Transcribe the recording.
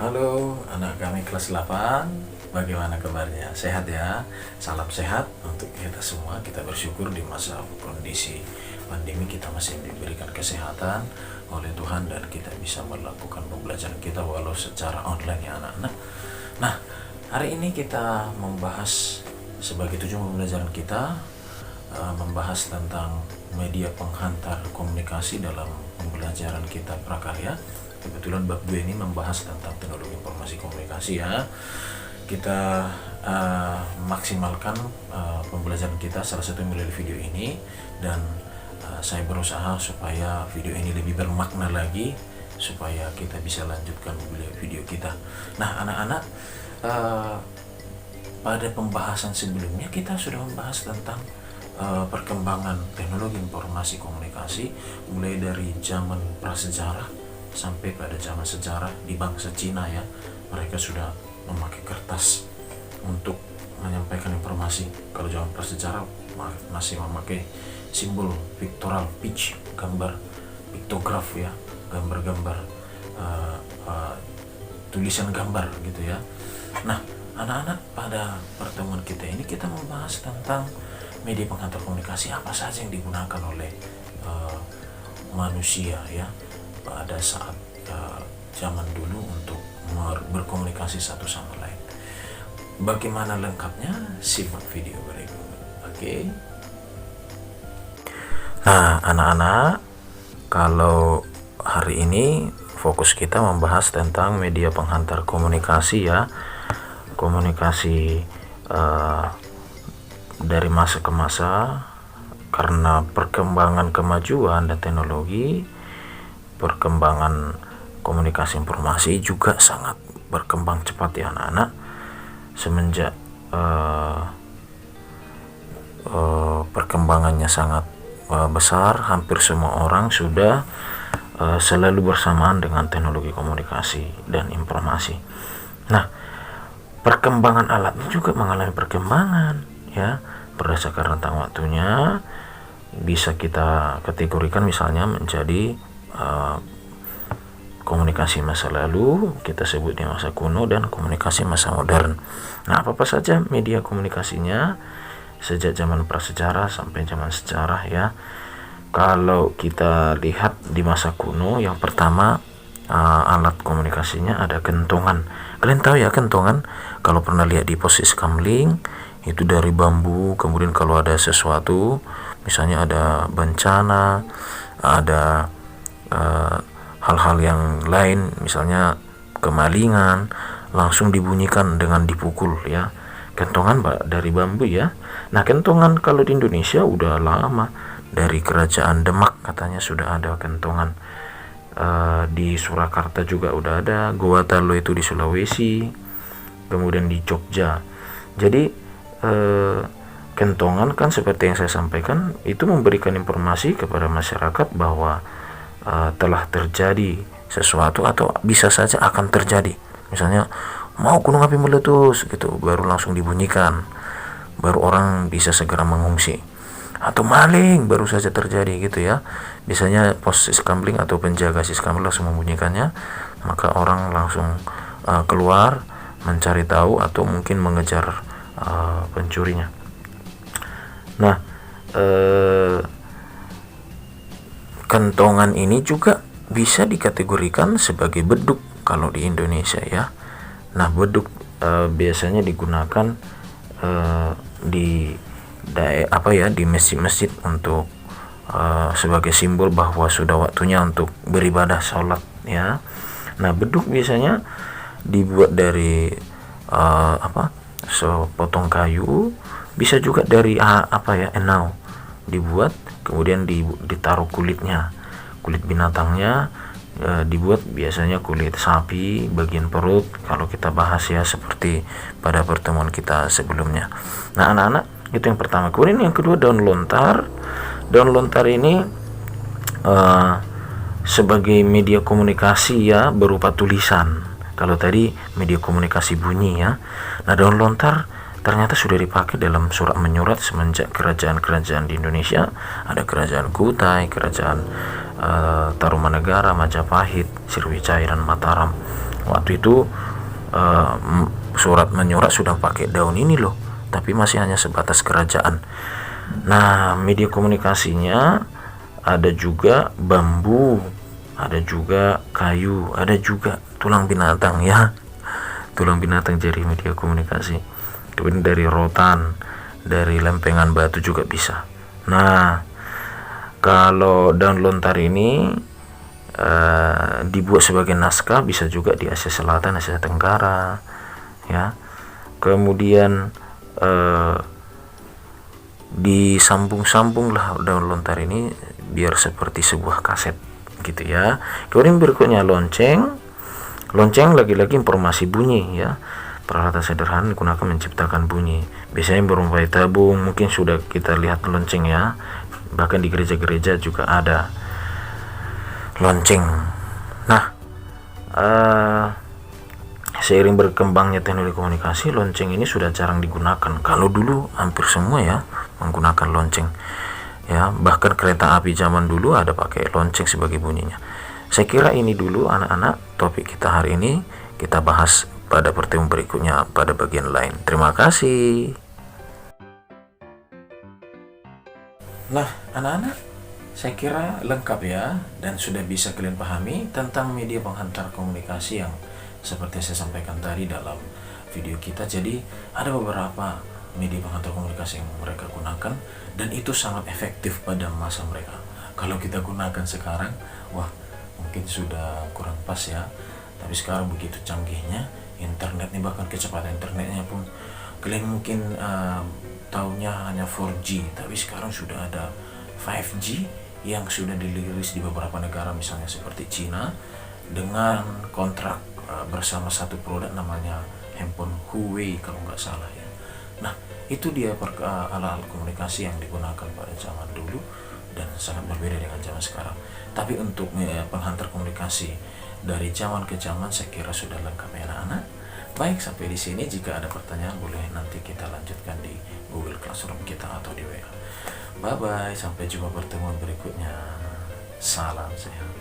Halo anak kami kelas 8, bagaimana kabarnya? Sehat ya? Salam sehat untuk kita semua. Kita bersyukur di masa kondisi pandemi kita masih diberikan kesehatan oleh Tuhan dan kita bisa melakukan pembelajaran kita walau secara online ya anak-anak. Nah, hari ini kita membahas sebagai tujuan pembelajaran kita membahas tentang media penghantar komunikasi dalam pembelajaran kita prakarya. Kebetulan bab 2 ini membahas tentang teknologi informasi komunikasi ya. Kita maksimalkan pembelajaran kita salah satu melalui video ini, dan saya berusaha supaya video ini lebih bermakna lagi supaya kita bisa lanjutkan video kita. Nah anak-anak, pada pembahasan sebelumnya kita sudah membahas tentang perkembangan teknologi informasi komunikasi mulai dari zaman prasejarah sampai pada zaman sejarah. Di bangsa Cina ya, mereka sudah memakai kertas untuk menyampaikan informasi. Kalau zaman prasejarah masih memakai simbol pictorial pitch, gambar piktograf ya, gambar-gambar tulisan gambar gitu ya. Nah anak-anak, pada pertemuan kita ini kita membahas tentang media penghantar komunikasi apa saja yang digunakan oleh manusia ya pada saat zaman dulu untuk berkomunikasi satu sama lain. Bagaimana lengkapnya? Simak video berikut. Oke. Nah, anak-anak, kalau hari ini fokus kita membahas tentang media penghantar komunikasi ya. Komunikasi dari masa ke masa, karena perkembangan kemajuan dan teknologi, perkembangan komunikasi informasi juga sangat berkembang cepat ya anak-anak. Semenjak perkembangannya sangat besar, hampir semua orang sudah selalu bersamaan dengan teknologi komunikasi dan informasi. Nah, perkembangan alatnya juga mengalami perkembangan ya, berdasarkan rentang waktunya. Bisa kita kategorikan misalnya menjadi komunikasi masa lalu, kita sebutnya masa kuno, dan komunikasi masa modern. Nah, apa saja media komunikasinya sejak zaman prasejarah sampai zaman sejarah ya. Kalau kita lihat di masa kuno, yang pertama alat komunikasinya ada kentongan. Kalian tahu ya kentongan? Kalau pernah lihat di pos iskamling, itu dari bambu. Kemudian kalau ada sesuatu, misalnya ada bencana, ada hal-hal yang lain, misalnya kemalingan, langsung dibunyikan dengan dipukul ya. Kentongan dari bambu ya. Nah, kentongan kalau di Indonesia udah lama, dari kerajaan Demak katanya sudah ada kentongan. Di Surakarta juga udah ada, Gorontalo itu di Sulawesi, kemudian di Jogja. Jadi kentongan kan seperti yang saya sampaikan, itu memberikan informasi kepada masyarakat bahwa telah terjadi sesuatu atau bisa saja akan terjadi. Misalnya mau gunung api meletus gitu, baru langsung dibunyikan, baru orang bisa segera mengungsi. Atau maling baru saja terjadi gitu ya, biasanya pos siskamling atau penjaga siskamling langsung membunyikannya, maka orang langsung keluar mencari tahu atau mungkin mengejar pencurinya. Nah, kentongan ini juga bisa dikategorikan sebagai beduk kalau di Indonesia ya. Nah, beduk biasanya digunakan di di masjid-masjid untuk sebagai simbol bahwa sudah waktunya untuk beribadah sholat ya. Nah, beduk biasanya dibuat dari sepotong kayu, bisa juga dari enau dibuat, kemudian ditaruh kulitnya, kulit binatangnya dibuat biasanya kulit sapi bagian perut, kalau kita bahas ya seperti pada pertemuan kita sebelumnya. Nah anak-anak, itu yang pertama. Kemudian yang kedua, daun lontar. Daun lontar ini sebagai media komunikasi ya, berupa tulisan. Kalau tadi media komunikasi bunyi ya. Nah, daun lontar ternyata sudah dipakai dalam surat menyurat semenjak kerajaan-kerajaan di Indonesia. Ada kerajaan Kutai, kerajaan Tarumanegara, Majapahit, Sriwijaya dan Mataram. Waktu itu surat menyurat sudah pakai daun ini loh, tapi masih hanya sebatas kerajaan. Nah, media komunikasinya ada juga bambu, ada juga kayu, ada juga tulang binatang ya. Tulang binatang jadi media komunikasi. Kemudian dari rotan, dari lempengan batu juga bisa. Nah, kalau daun lontar ini dibuat sebagai naskah, bisa juga di Asia Selatan, Asia Tenggara ya. Kemudian disambung-sambung lah daun lontar ini biar seperti sebuah kaset gitu ya. Kemudian berikutnya lonceng. Lonceng lagi-lagi informasi bunyi ya. Peralatan sederhana digunakan menciptakan bunyi. Biasanya berumpai tabung, mungkin sudah kita lihat lonceng ya. Bahkan di gereja-gereja juga ada lonceng. Nah, seiring berkembangnya teknologi komunikasi, lonceng ini sudah jarang digunakan. Kalau dulu hampir semua ya menggunakan lonceng ya. Bahkan kereta api zaman dulu ada pakai lonceng sebagai bunyinya. Saya kira ini dulu anak-anak topik kita hari ini. Kita bahas pada pertemuan berikutnya pada bagian lain. Terima kasih. Nah, anak-anak, saya kira lengkap ya, dan sudah bisa kalian pahami tentang media penghantar komunikasi yang seperti saya sampaikan tadi dalam video kita. Jadi ada beberapa media penghantar komunikasi yang mereka gunakan, dan itu sangat efektif pada masa mereka. Kalau kita gunakan sekarang, wah mungkin sudah kurang pas ya. Tapi sekarang begitu canggihnya internet nih, bahkan kecepatan internetnya pun kalian mungkin tahunya hanya 4G, tapi sekarang sudah ada 5G yang sudah dirilis di beberapa negara, misalnya seperti Cina, dengan kontrak bersama satu produk namanya handphone Huawei kalau nggak salah ya. Nah, itu dia alat-alat komunikasi yang digunakan pada zaman dulu dan sangat berbeda dengan zaman sekarang. Tapi untuk penghantar komunikasi dari zaman ke zaman saya kira sudah lengkap ya anak-anak. Baik, sampai di sini. Jika ada pertanyaan boleh nanti kita lanjutkan di Google Classroom kita atau di WA. Bye bye, sampai jumpa pertemuan berikutnya. Salam sehat.